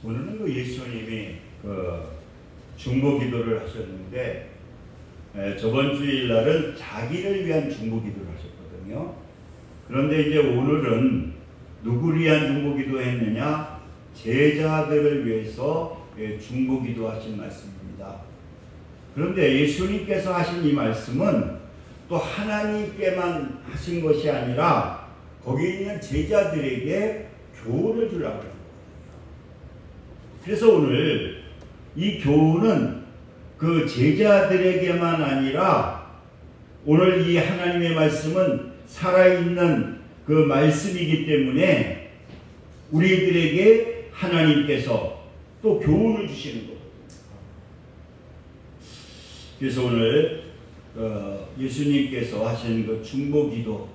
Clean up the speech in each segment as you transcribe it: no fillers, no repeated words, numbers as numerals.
오늘은 예수님이 중보기도를 하셨는데 저번 주일날은 자기를 위한 중보기도를 하셨거든요. 그런데 이제 오늘은 누구를 위한 중보기도 했느냐? 제자들을 위해서 중보기도 하신 말씀입니다. 그런데 예수님께서 하신 이 말씀은 또 하나님께만 하신 것이 아니라 거기 있는 제자들에게 교훈을 주려고 합니다. 그래서 오늘 이 교훈은 그 제자들에게만 아니라 오늘 이 하나님의 말씀은 살아있는 그 말씀이기 때문에 우리들에게 하나님께서 또 교훈을 주시는 거예요. 그래서 오늘 예수님께서 하신 그 중보기도,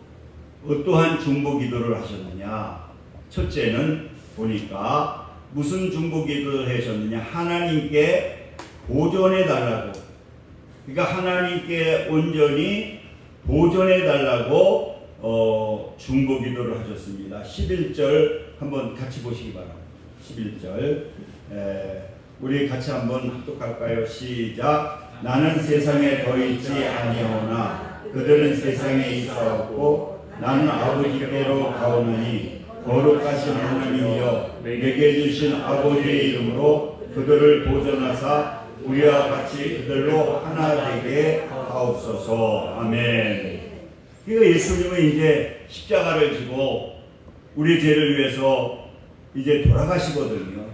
어떠한 중보기도를 하셨느냐? 첫째는 보니까 무슨 중보기도를 하셨느냐? 하나님께 보존해 달라고. 그러니까 하나님께 온전히 보존해 달라고 중보기도를 하셨습니다. 11절 한번 같이 보시기 바랍니다. 11절 우리 같이 한번 합독할까요? 시작. 나는 세상에 더 있지 아니하오나 그들은 세상에 있사옵고 나는 아버지께로 가오나니 거룩하신 하나님이여 내게 주신 아버지의 이름으로 그들을 보존하사 우리와 같이 그들로 하나 되게 하옵소서. 아멘. 그러니까 예수님은 이제 십자가를 지고 우리 죄를 위해서 이제 돌아가시거든요.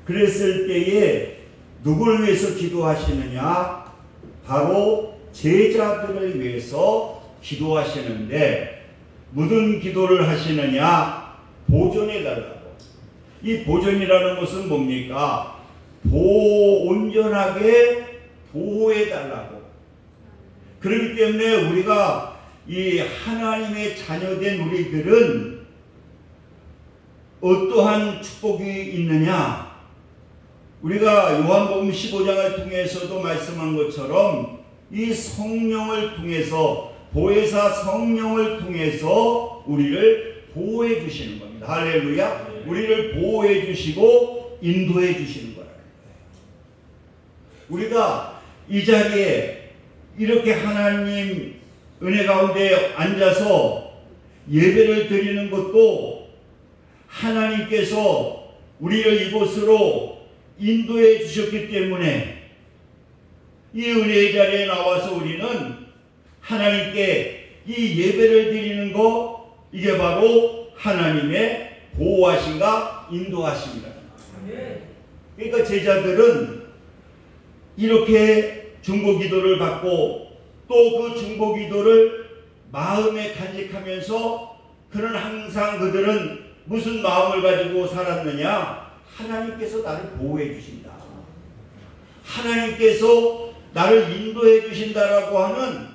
그랬을 때에 누구를 위해서 기도하시느냐? 바로 제자들을 위해서 기도하시는데 무슨 기도를 하시느냐? 보존해 달라고. 이 보존이라는 것은 뭡니까? 온전하게 보호해 달라고. 그렇기 때문에 우리가 이 하나님의 자녀된 우리들은 어떠한 축복이 있느냐? 우리가 요한복음 15장을 통해서도 말씀한 것처럼 이 성령을 통해서, 보혜사 성령을 통해서 우리를 보호해 주시는 겁니다. 할렐루야. 우리를 보호해 주시고 인도해 주시는 거라는 거예요. 우리가 이 자리에 이렇게 하나님 은혜 가운데 앉아서 예배를 드리는 것도 하나님께서 우리를 이곳으로 인도해 주셨기 때문에 이 은혜의 자리에 나와서 우리는 하나님께 이 예배를 드리는 거, 이게 바로 하나님의 보호하심과 인도하심이다. 그러니까 제자들은 이렇게 중보기도를 받고 또 그 중보기도를 마음에 간직하면서 그는 항상 그들은 무슨 마음을 가지고 살았느냐? 하나님께서 나를 보호해 주신다. 하나님께서 나를 인도해 주신다라고 하는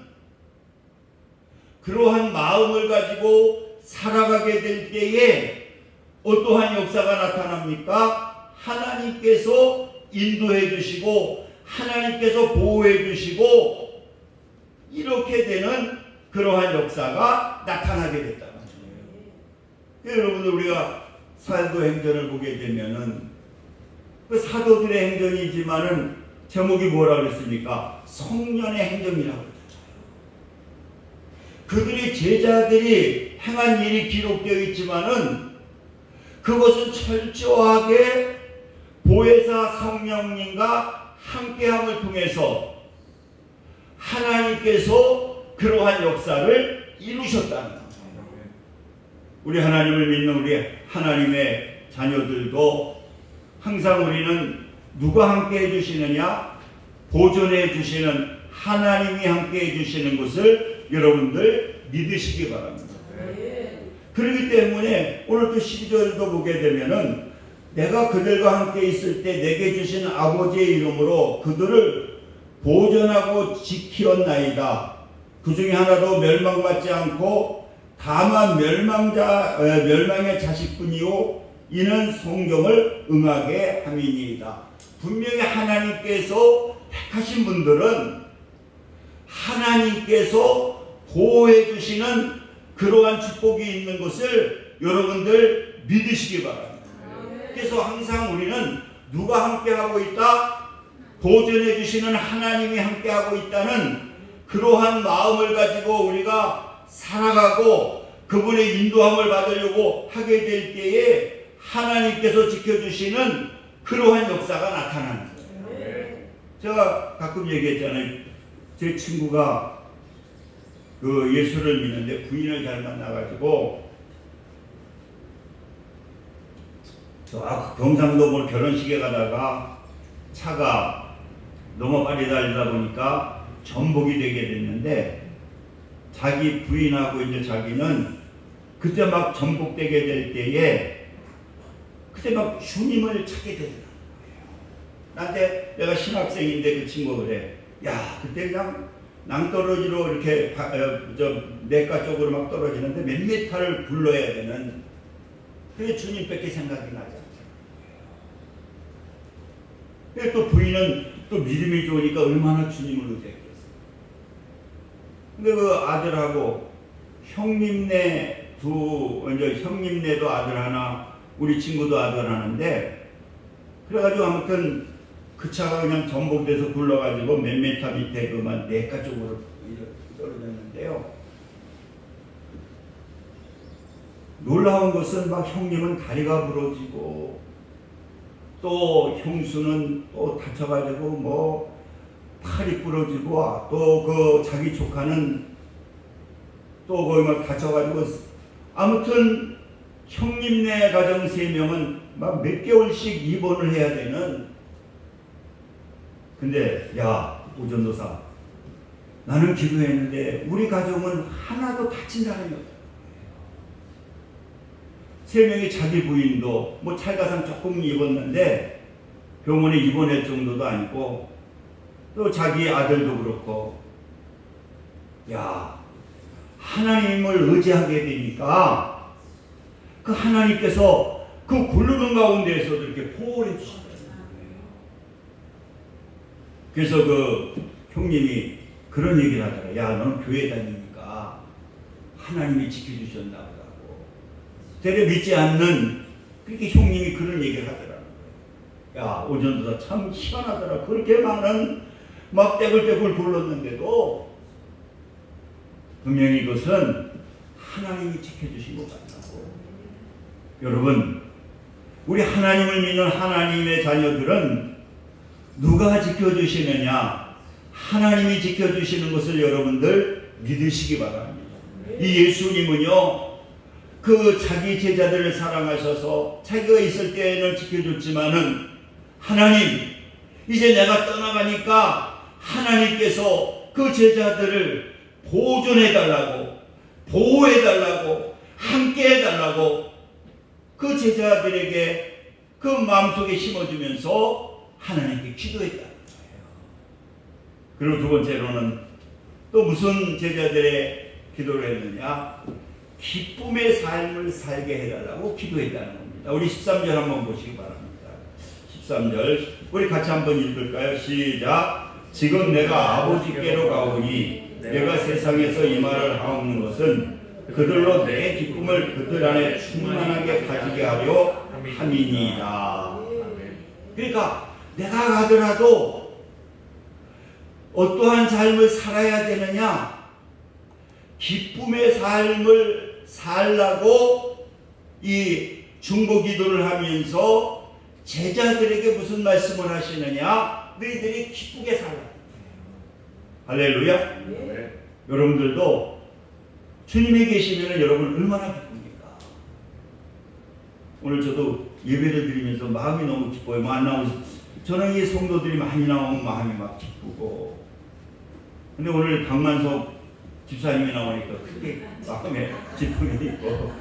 그러한 마음을 가지고 살아가게 될 때에 어떠한 역사가 나타납니까? 하나님께서 인도해 주시고 하나님께서 보호해 주시고 이렇게 되는 그러한 역사가 나타나게 됐다는 거예요. 여러분들 우리가 사도행전을 보게 되면은 그 사도들의 행전이지만은 제목이 뭐라 그랬습니까? 성년의 행전이라고 그랬잖아요. 그들이 제자들이 행한 일이 기록되어 있지만은 그것은 철저하게 보혜사 성령님과 함께함을 통해서 하나님께서 그러한 역사를 이루셨다는 거예요. 우리 하나님을 믿는 우리 하나님의 자녀들도 항상 우리는 누가 함께 해주시느냐? 보존해 주시는 하나님이 함께 해주시는 것을 여러분들 믿으시기 바랍니다. 그렇기 때문에 오늘 또 12절도 보게 되면은 내가 그들과 함께 있을 때 내게 주신 아버지의 이름으로 그들을 보존하고 지키었나이다. 그 중에 하나도 멸망받지 않고 다만 멸망의 자식뿐이요 이는 성경을 응하게 함이니이다. 분명히 하나님께서 택하신 분들은 하나님께서 보호해 주시는 그러한 축복이 있는 것을 여러분들 믿으시기 바랍니다. 그래서 항상 우리는 누가 함께하고 있다? 보존해 주시는 하나님이 함께하고 있다는 그러한 마음을 가지고 우리가 살아가고 그분의 인도함을 받으려고 하게 될 때에 하나님께서 지켜주시는 그러한 역사가 나타나는 거예요. 제가 가끔 얘기했잖아요. 제 친구가 그 예수를 믿는데 부인을 잘 만나가지고 경상도 뭐 결혼식에 가다가 차가 너무 빨리 달리다 보니까 전복이 되게 됐는데 자기 부인하고 이제 자기는 그때 막 전복되게 될 때에 그때 막 주님을 찾게 되더라고요. 나한테 내가 신학생인데 그 친구가 그래. 야, 그때 그냥 낭떠러지로 이렇게 내과 쪽으로 막 떨어지는데 몇 미터를 굴러야 되는 그게 주님밖에 생각이 나지 않잖아요. 또 부인은 또 믿음이 좋으니까 얼마나 주님을 의지했겠어요. 근데 그 아들하고 형님네 이제 형님네도 아들 하나, 우리 친구도 아들 하나인데 그래가지고 아무튼 그 차가 그냥 전복돼서 굴러가지고 몇 미터 밑에 그만 내과 쪽으로 떨어졌는데요. 놀라운 것은 막 형님은 다리가 부러지고 또 형수는 또 다쳐가지고 뭐 팔이 부러지고 또 그 자기 조카는 또 거기 막 다쳐가지고 아무튼 형님네 가정 3명은 막 몇 개월씩 입원을 해야 되는. 근데 야 오전도사 나는 기도했는데 우리 가정은 하나도 다친 사람이 없다. 3명이 자기 부인도 뭐 찰가상 조금 입었는데 병원에 입원할 정도도 아니고 또 자기 아들도 그렇고 야 하나님을 의지하게 되니까 그 하나님께서 그 굴르는 가운데에서도 이렇게 보호해 주신다. 그래서 그 형님이 그런 얘기를 하더라. 야 너는 교회 다니니까 하나님이 지켜주셨나 보다고. 되레 믿지 않는 그렇게 형님이 그런 얘기를 하더라는 거예요. 야 오전도사 참 희한하더라. 그렇게 많은 막 떼굴떼굴 굴렀는데도 분명히 그것은 하나님이 지켜주신 것 같다고. 여러분 우리 하나님을 믿는 하나님의 자녀들은 누가 지켜주시느냐? 하나님이 지켜주시는 것을 여러분들 믿으시기 바랍니다. 이 예수님은요 그 자기 제자들을 사랑하셔서 자기가 있을 때에는 지켜줬지만은 하나님 이제 내가 떠나가니까 하나님께서 그 제자들을 보존해달라고 보호해달라고 함께해달라고 그 제자들에게 그 마음속에 심어주면서 하나님께 기도했다는 거예요. 그리고 두 번째로는 또 무슨 제자들의 기도를 했느냐? 기쁨의 삶을 살게 해달라고 기도했다는 겁니다. 우리 13절 한번 보시기 바랍니다. 13절 우리 같이 한번 읽을까요? 시작. 지금 내가 아버지께로 가오니 내가 세상에서 이 말을 하옵는 것은 그들로 내 기쁨을 그들 안에 충만하게 가지게 하려 함이니이다. 그러니까 내가 가더라도 어떠한 삶을 살아야 되느냐? 기쁨의 삶을 살라고 이 중보기도를 하면서 제자들에게 무슨 말씀을 하시느냐? 너희들이 기쁘게 살라. 할렐루야. 네. 여러분들도 주님이 계시면 여러분 얼마나 기쁩니까? 오늘 저도 예배를 드리면서 마음이 너무 기뻐요. 뭐 안 나오셔서 저는 이 성도들이 많이 나오면 마음이 막 기쁘고. 근데 오늘 강만석 집사님이 나오니까 크게 마음에 기쁨이 있고.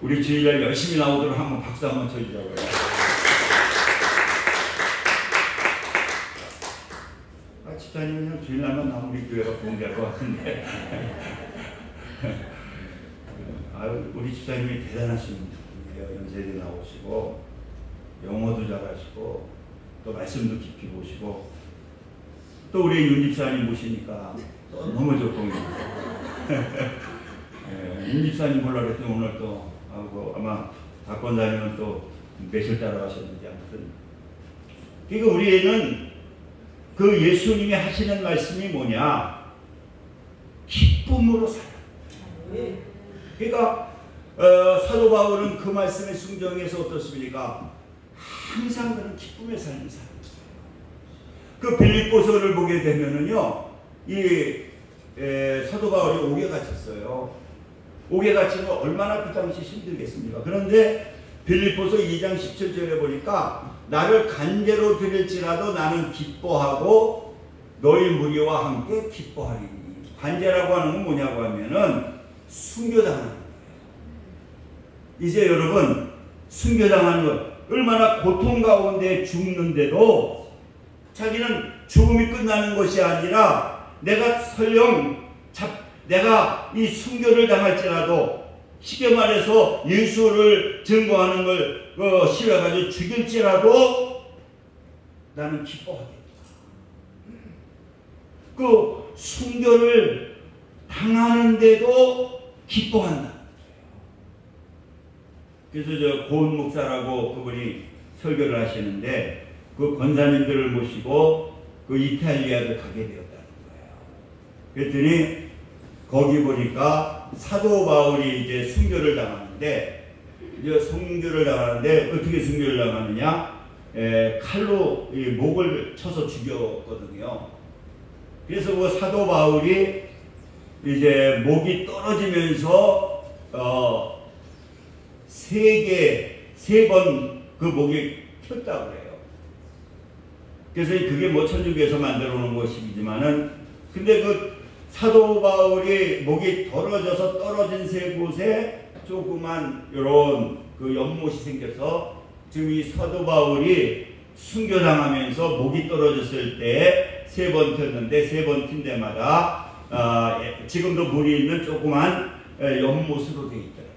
우리 주일날 열심히 나오도록 한번 박수 한번 쳐주자고요. 집사님은 주일날만 나오면 우리 교회가 공개할 것 같은데. 우리 집사님이 대단하신 분이에요. 연세대 나오시고 영어도 잘하시고 또 말씀도 깊이 보시고 또 우리 윤 집사님 모시니까 너무 좋습니다. 윤 집사님 보려고 했더니 오늘 또 아마 박권사님은 또 몇을 따라가셨는지 아무튼. 그러니까 우리는 그 예수님이 하시는 말씀이 뭐냐? 기쁨으로 살아. 그러니까 사도 바울은 그 말씀의 순종에서 어떻습니까? 항상 그런 기쁨의 삶을 살아요. 그 빌립보서를 보게 되면은요, 이 사도 바울이 옥에 갇혔어요. 옥에 갇히면 얼마나 그 당시 힘들겠습니까? 그런데 빌립보서 2장 17절에 보니까 나를 간제로 드릴지라도 나는 기뻐하고 너희 무리와 함께 기뻐하리니. 간제라고 하는 건 뭐냐고 하면은 순교당하는 거예요. 이제 여러분, 순교당하는 것, 얼마나 고통 가운데 죽는데도 자기는 죽음이 끝나는 것이 아니라 내가 설령 내가 이 순교를 당할지라도, 쉽게 말해서 예수를 증거하는 걸 시켜가지고 죽일지라도 나는 기뻐하겠다. 그 순교를 당하는데도 기뻐한다. 그래서 저 고은 목사라고 그분이 설교를 하시는데 그 권사님들을 모시고 그 이탈리아를 가게 되었다는 거예요. 그랬더니 거기 보니까 사도 바울이 이제 순교를 당하는데, 어떻게 순교를 당하느냐? 칼로 이 목을 쳐서 죽였거든요. 그래서 그 사도 바울이 이제 목이 떨어지면서 세 번 그 목이 폈다고 해요. 그래서 그게 뭐 천주교에서 만들어 놓은 것이지만은, 근데 그 사도 바울이 목이 떨어져서 떨어진 세 곳에 조그만 요런 그 연못이 생겨서 지금 이 사도 바울이 순교당하면서 목이 떨어졌을 때 세 번 폈는데, 세 번 핀 데마다 지금도 물이 있는 조그만 연못으로 되어 있더라고요.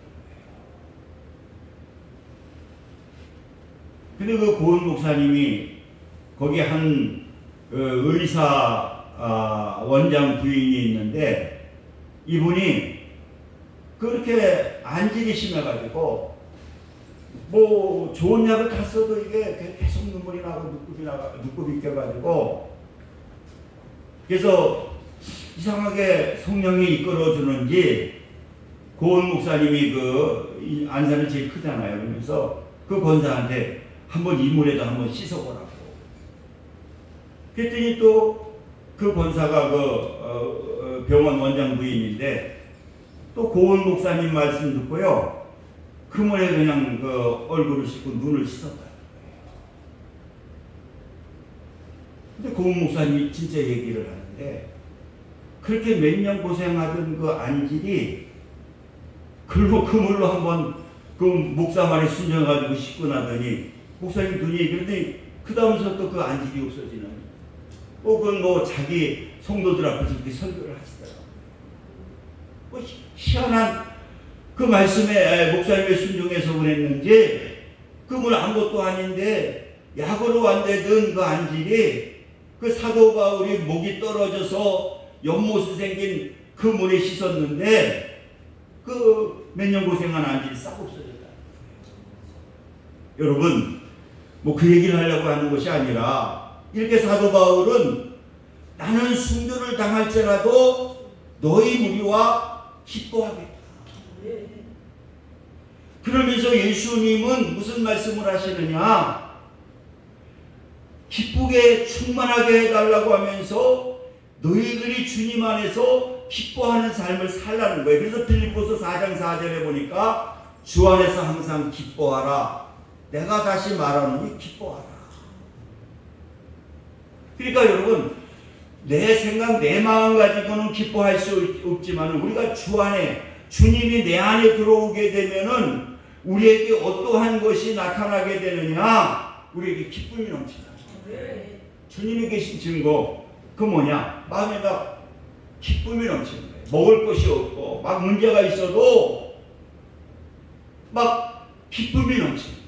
근데 그 고은 목사님이 거기 한 의사 원장 부인이 있는데, 이분이 그렇게 안질이 심해가지고 뭐 좋은 약을 다 써도 이게 계속 눈물이 나고 눈곱이 껴가지고, 그래서 이상하게 성령이 이끌어주는지 고은 목사님이 그 안산이 제일 크잖아요. 그래서 그 권사한테 한번 이 물에다 한번 씻어보라고. 그랬더니 또 그 권사가 그 병원 원장 부인인데 또 고은 목사님 말씀 듣고요, 그 물에 그냥 그 얼굴을 씻고 눈을 씻었다는 거예요. 근데 고은 목사님이 진짜 얘기를 하는데, 그렇게 몇 년 고생하던 그 안질이 그 물로 한번 그 목사 말에 순정해가지고 씻고 나더니 목사님 눈이, 그런데 그 다음부터 또 그 안질이 없어지는, 혹은 뭐 자기 성도들 앞에서 이렇게 설교를 하시더라고요. 뭐 희한한 그 말씀에 목사님의 순종해서 그랬는지 그 물 아무것도 아닌데 약으로 안 되던 그 안질이 그 사도 바울이 목이 떨어져서 연못이 생긴 그 물에 씻었는데 그 몇 년 고생한 안질이 싹 없어졌다. 여러분, 뭐 그 얘기를 하려고 하는 것이 아니라, 이렇게 사도 바울은 나는 순교를 당할지라도 너희 무리와 기뻐하겠다. 그러면서 예수님은 무슨 말씀을 하시느냐? 기쁘게 충만하게 해달라고 하면서 너희들이 주님 안에서 기뻐하는 삶을 살라는 거예요. 그래서 빌립보서 4장 4절에 보니까 주 안에서 항상 기뻐하라. 내가 다시 말하노니 기뻐하라. 그러니까 여러분, 내 생각, 내 마음 가지고는 기뻐할 수 없지만 우리가 주 안에, 주님이 내 안에 들어오게 되면은 우리에게 어떠한 것이 나타나게 되느냐? 우리에게 기쁨이 넘친다. 주님이 계신 증거, 그 뭐냐? 마음에 막 기쁨이 넘치는 거예요. 먹을 것이 없고 막 문제가 있어도 막 기쁨이 넘치는 거예요.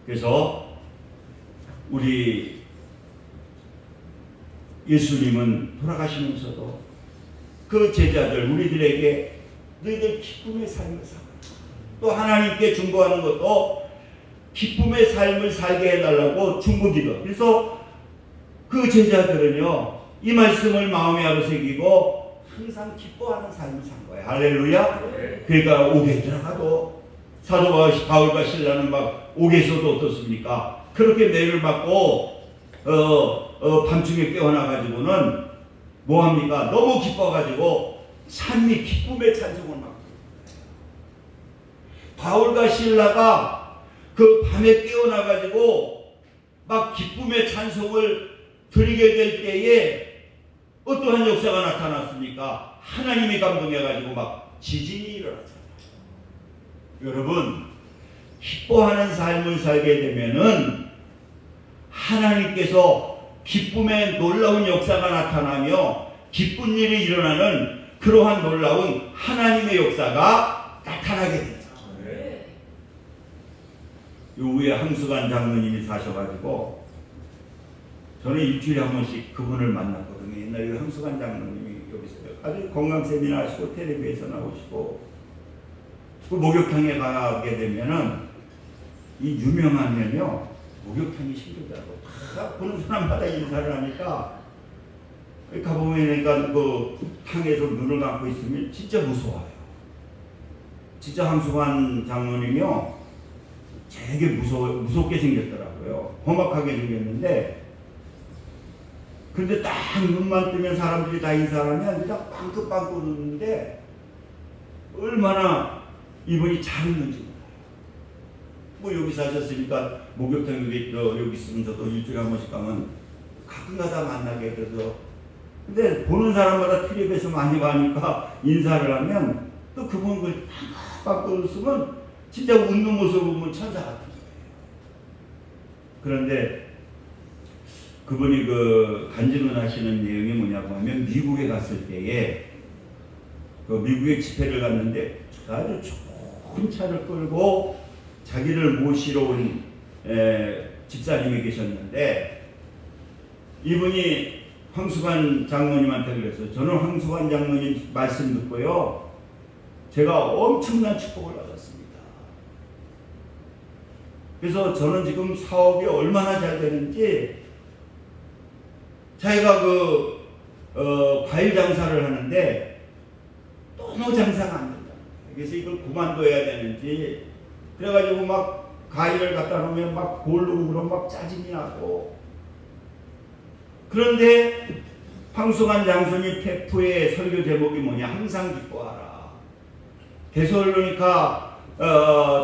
그래서 우리 예수님은 돌아가시면서도 그 제자들, 우리들에게 너희들 기쁨의 삶을 살아라. 또 하나님께 중보하는 것도 기쁨의 삶을 살게 해달라고 중보기도. 그래서 그 제자들은요, 이 말씀을 마음에 아로새기고 항상 기뻐하는 삶을 산 거예요. 할렐루야. 그러니까 옥에 들어가도 사도 바울과 신라는 막 옥에서도 어떻습니까? 그렇게 매를 받고 밤중에 깨어나가지고는 뭐합니까? 너무 기뻐가지고 찬미 기쁨의 찬송을 막. 바울과 신라가 그 밤에 깨어나가지고 막 기쁨의 찬송을 드리게 될 때에 어떠한 역사가 나타났습니까? 하나님이 감동해가지고 막 지진이 일어나잖아요. 여러분, 기뻐하는 삶을 살게 되면은 하나님께서 기쁨의 놀라운 역사가 나타나며 기쁜 일이 일어나는 그러한 놀라운 하나님의 역사가 나타나게 됩니다. 요 위에 황수관 장로님이 사셔가지고 저는 일주일에 한 번씩 그분을 만났거든요. 옛날에 황수관 장로님이 여기서 아주 건강 세미나 하시고 텔레비에서 나오시고 그 목욕탕에 가게 되면은 이 유명하면요 목욕탕이 힘들더라고. 다 보는 사람마다 인사를 하니까 가보면 그러니까 그 탕에서 눈을 감고 있으면 진짜 무서워요. 진짜 황수관 장로님이요 되게 무섭게 생겼더라고요. 험악하게 생겼는데 근데 딱 눈만 뜨면 사람들이 다 인사를 하면 그냥 빵긋빵긋 웃는데 얼마나 이분이 잘 웃는지 몰라요. 뭐 여기 사셨으니까 목욕탕 여기 있으면 저도 일주일에 한 번씩 가면 가끔가다 만나게 돼서 근데 보는 사람마다 텔레비에서 많이 봐니까 인사를 하면 또 그분 빵긋빵긋 웃으면 진짜 웃는 모습을 보면 천사 같은 거예요. 그런데 그분이 그 간증을 하시는 내용이 뭐냐고 하면 미국에 갔을 때에 그 미국에 집회를 갔는데 아주 좋은 차를 끌고 자기를 모시러 온 집사님이 계셨는데 이분이 황수관 장로님한테 그랬어요. 저는 황수관 장로님 말씀 듣고요. 제가 엄청난 축복을 받았습니다. 그래서 저는 지금 사업이 얼마나 잘 되는지 자기가 과일 장사를 하는데 너무 장사가 안 된다. 그래서 이걸 그만둬야 되는지 그래가지고 막 과일을 갖다 놓으면 막 고르고 그러면 막 짜증이 나고 그런데 황수관 장로님 페프의 설교 제목이 뭐냐? 항상 기뻐하라. 데살로니가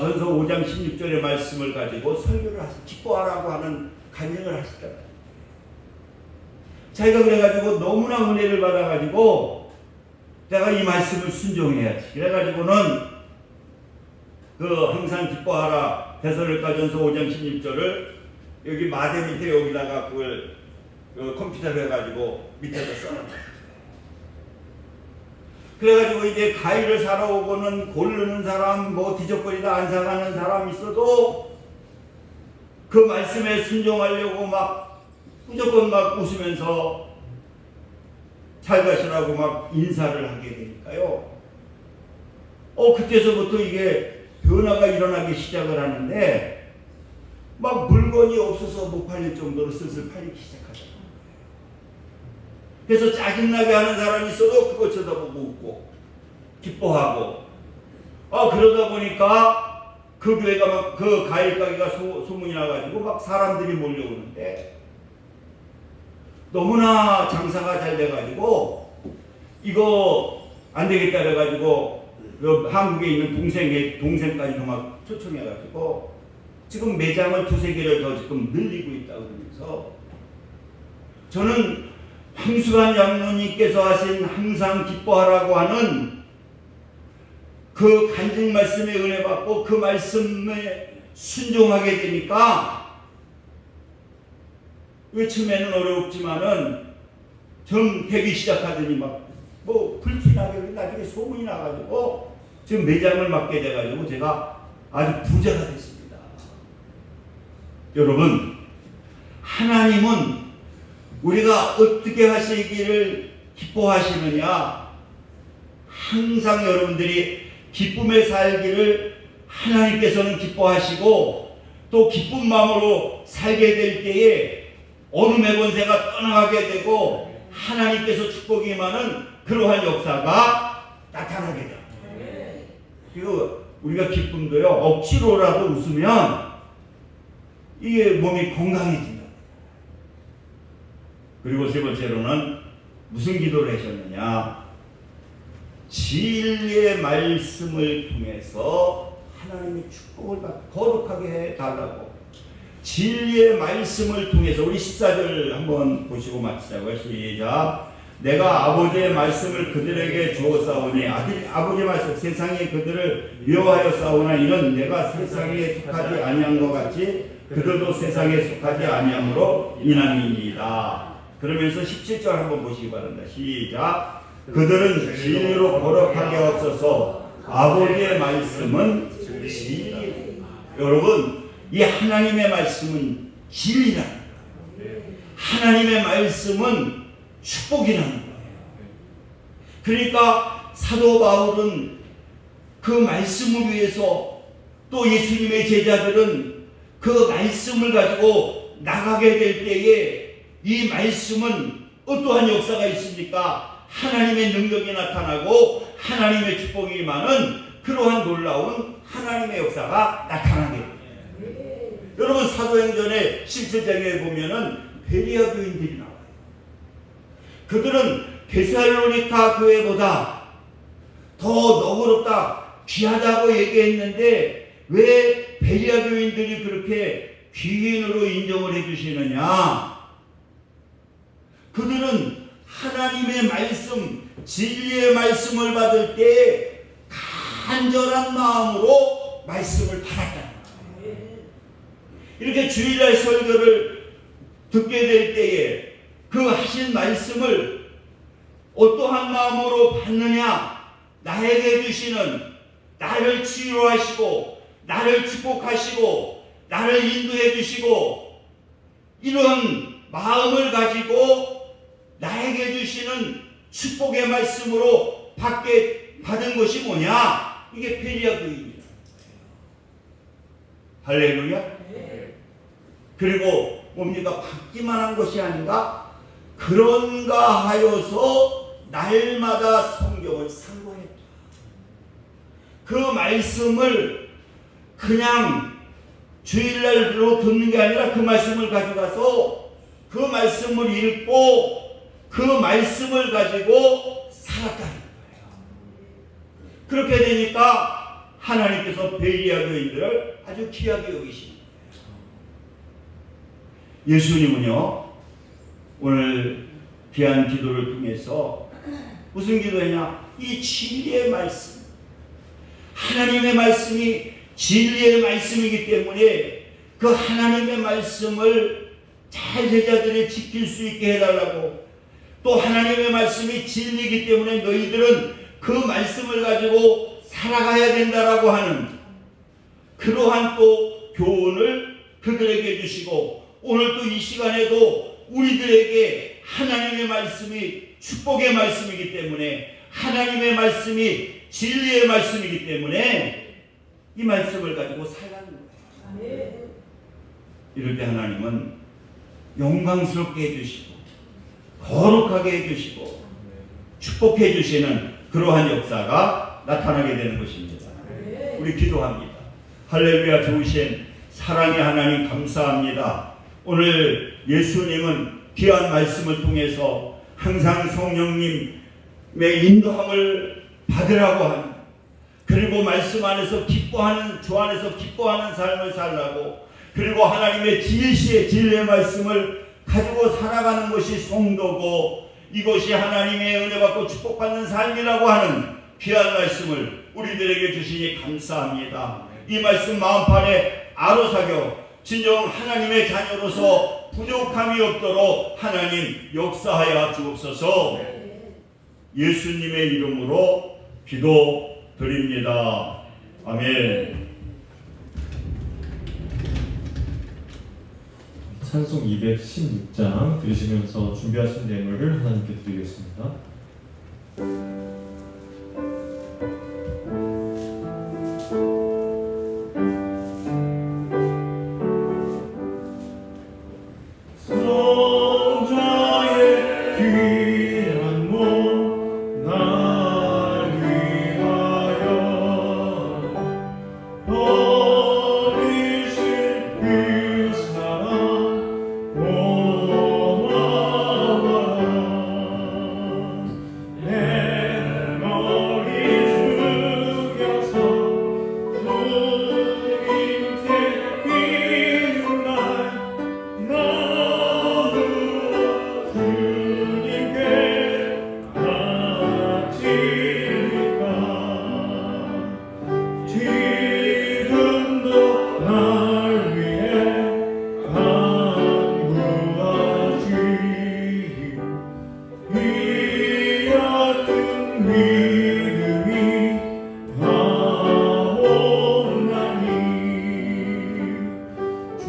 전서 5장 16절의 말씀을 가지고 설교를 기뻐하라고 하는 간증을 하시더라고요. 자기가 그래가지고 너무나 은혜를 받아가지고 내가 이 말씀을 순종해야지. 그래가지고는 항상 기뻐하라 데살로니가 전서 5장 16절을 여기 마대 밑에 여기다가 그걸 컴퓨터로 해가지고 밑에다 써놨어요. 그래가지고 이제 과일을 사러 오고는 고르는 사람, 뭐 뒤적거리다 안 사가는 사람 있어도 그 말씀에 순종하려고 막 무조건 막 웃으면서 잘 가시라고 막 인사를 하게 되니까요. 그때서부터 이게 변화가 일어나기 시작을 하는데 막 물건이 없어서 못 팔릴 정도로 슬슬 팔리기 시작하더라고요. 그래서 짜증나게 하는 사람이 있어도 그거 쳐다보고 웃고 기뻐하고 그러다 보니까 그 교회가 막 그 과일 가게가 소문이 나가지고 막 사람들이 몰려오는데 너무나 장사가 잘 돼가지고 이거 안 되겠다 그래가지고 한국에 있는 동생까지도 막 초청해가지고 지금 매장을 2-3개를 더 지금 늘리고 있다 그러면서 저는 황수관 장로님께서 하신 항상 기뻐하라고 하는 그 간증 말씀에 은혜 받고 그 말씀에 순종하게 되니까 처음에는 어렵지만은 좀 되기 시작하더니 막 뭐 불티나게 나중에 소문이 나가지고 지금 매장을 맡게 돼가지고 제가 아주 부자가 됐습니다. 여러분, 하나님은 우리가 어떻게 하시기를 기뻐하시느냐? 항상 여러분들이 기쁨에 살기를 하나님께서는 기뻐하시고 또 기쁜 마음으로 살게 될 때에 어둠의 권세가 떠나가게 되고 하나님께서 축복이 임하는 그러한 역사가 나타나게 됩니다. 그리고 우리가 기쁨도요, 억지로라도 웃으면 이게 몸이 건강해진다. 그리고 세 번째로는 무슨 기도를 하셨느냐? 진리의 말씀을 통해서 하나님의 축복을 거룩하게 해달라고. 진리의 말씀을 통해서 우리 14절 한번 보시고 마치자고요. 시작. 내가 아버지의 말씀을 그들에게 주었사오니 아버지의 말씀 세상에 그들을 미워하여 싸우나 이는 내가 세상에 속하지 아니한 것 같이 그들도 세상에 속하지 아니함으로 인함이니이다. 그러면서 17절 한번 보시기 바랍니다. 시작. 그들은 진리로 거룩하게 없어서 아버지의 말씀은 진리. 여러분, 이 하나님의 말씀은 진리라는 거예요. 하나님의 말씀은 축복이라는 거예요. 그러니까 사도 바울은 그 말씀을 위해서 또 예수님의 제자들은 그 말씀을 가지고 나가게 될 때에 이 말씀은 어떠한 역사가 있습니까? 하나님의 능력이 나타나고 하나님의 축복이 임하는 그러한 놀라운 하나님의 역사가 나타나게 됩니다. 여러분, 사도행전의 17장에 보면은 베레아 교인들이 나와요. 그들은 데살로니가 교회보다 더 너그럽다, 귀하다고 얘기했는데 왜 베레아 교인들이 그렇게 귀인으로 인정을 해주시느냐? 그들은 하나님의 말씀, 진리의 말씀을 받을 때 간절한 마음으로 말씀을 받았다. 이렇게 주일날 설교를 듣게 될 때에 그 하신 말씀을 어떠한 마음으로 받느냐? 나에게 주시는, 나를 치유하시고 나를 축복하시고 나를 인도해 주시고 이런 마음을 가지고 나에게 주시는 축복의 말씀으로 받은 것이 뭐냐? 이게 베레아 교인이다. 할렐루야. 그리고 뭡니까? 받기만 한 것이 아닌가? 그런가 하여서 날마다 성경을 상고했다. 그 말씀을 그냥 주일날로 듣는 게 아니라 그 말씀을 가져가서 그 말씀을 읽고 그 말씀을 가지고 살았다는 거예요. 그렇게 되니까 하나님께서 베레아 교인들을 아주 귀하게 여기십니다. 예수님은요, 오늘 귀한 기도를 통해서 무슨 기도했냐? 이 진리의 말씀, 하나님의 말씀이 진리의 말씀이기 때문에 그 하나님의 말씀을 잘 제자들이 지킬 수 있게 해달라고, 또 하나님의 말씀이 진리이기 때문에 너희들은 그 말씀을 가지고 살아가야 된다라고 하는 그러한 또 교훈을 그들에게 주시고, 오늘 또 이 시간에도 우리들에게 하나님의 말씀이 축복의 말씀이기 때문에, 하나님의 말씀이 진리의 말씀이기 때문에 이 말씀을 가지고 살라는 거예요. 이럴 때 하나님은 영광스럽게 해주시고 거룩하게 해주시고 축복해 주시는 그러한 역사가 나타나게 되는 것입니다. 우리 기도합니다. 할렐루야. 좋으신 사랑의 하나님, 감사합니다. 오늘 예수님은 귀한 말씀을 통해서 항상 성령님의 인도함을 받으라고 하는, 그리고 말씀 안에서 기뻐하는, 주 안에서 기뻐하는 삶을 살라고, 그리고 하나님의 진리의 말씀을 가지고 살아가는 것이 성도고, 이것이 하나님의 은혜 받고 축복받는 삶이라고 하는 귀한 말씀을 우리들에게 주시니 감사합니다. 이 말씀 마음판에 아로사겨 진정 하나님의 자녀로서 부족함이 없도록 하나님 역사하여 주옵소서. 예수님의 이름으로 기도드립니다. 아멘. 찬송 216장 들으시면서 준비하신 내용을 하나님께 드리겠습니다.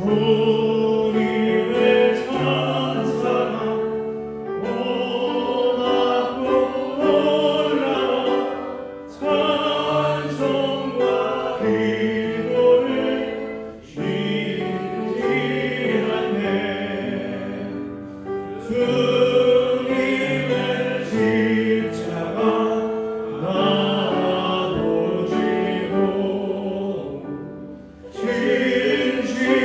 주님의 찬사가 오답고 올라와 찬송과 기도를 진지하네. 주님의 십자가 나도 지고 진실한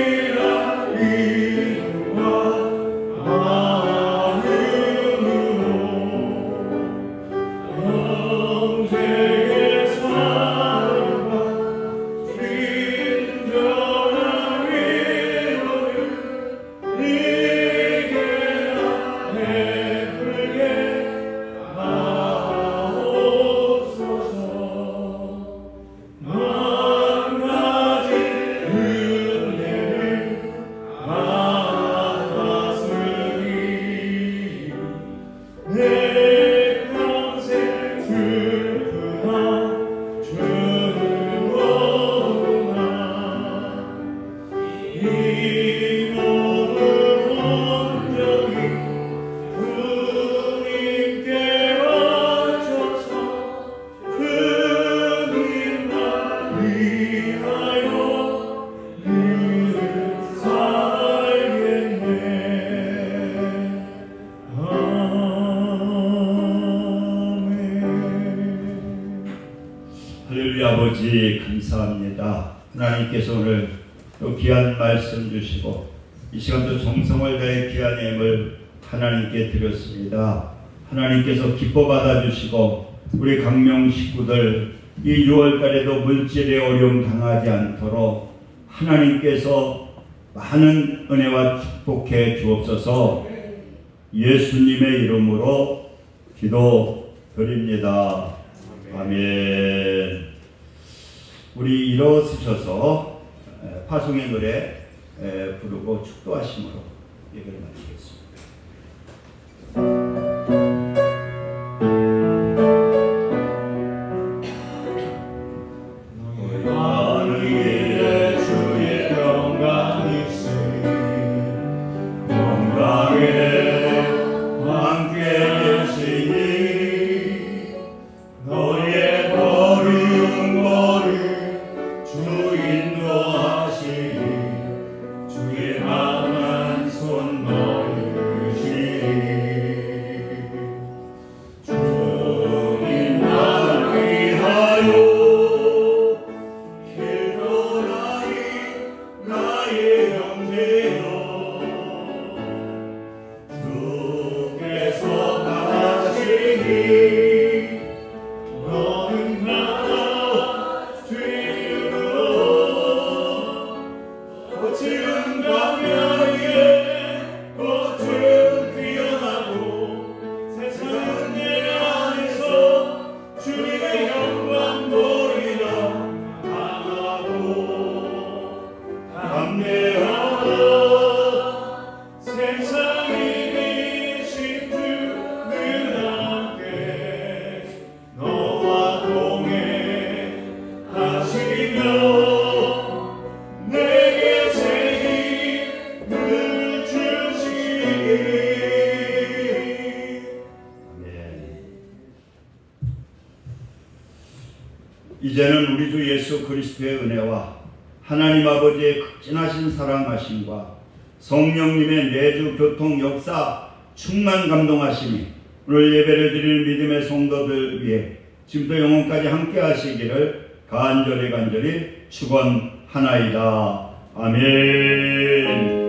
믿음과 마음으로 영생의 사랑과 친절한 위로를 네게 베풀게 하옵소서. 만 가지 은혜를 받았으니 내 평생 슬프나 주는 거구나. 이 몸을 온전히 주님께 바쳐서 주님만 위하여 늘 살겠네. 아멘. 할렐루야. 아버지 감사합니다. 하나님께서 오늘 또 귀한 말씀 주시고 이 시간도 정성을 다해 귀한 예물 하나님께 드렸습니다. 하나님께서 기뻐 받아주시고 우리 강명 식구들 이 6월달에도 물질의 어려움 당하지 않도록 하나님께서 많은 은혜와 축복해 주옵소서. 예수님의 이름으로 기도드립니다. 아멘. 우리 일어서셔서 파송의 노래 부르고 축도하심으로 예배를 마치겠습니다. 가는 길에 주의 평강이 있으니 건강에 함께 계시니 너의 걸음걸음 주 인도하시니 주의 강한 손 넣으시니 주님 나를 위하여 기도하니 나의 형제여 주께서 가시니 너는 나와 주님으로 꽃은 광야에 꽃은 피어나고 세상은 내 안에서 주님의 영광 보리라 하고 담대하고 세상이 이신 주 늘 함께 너와 동행하시며 내게 새 힘을 주시니. 이제는 우리 주 예수 그리스도의 은혜와 하나님 아버지의 극진하신 사랑하심과 성령님의 내주 교통 역사 충만 감동하심이 오늘 예배를 드리는 믿음의 성도들 위해 지금부터 영원까지 함께 하시기를 간절히 축원하나이다. 아멘.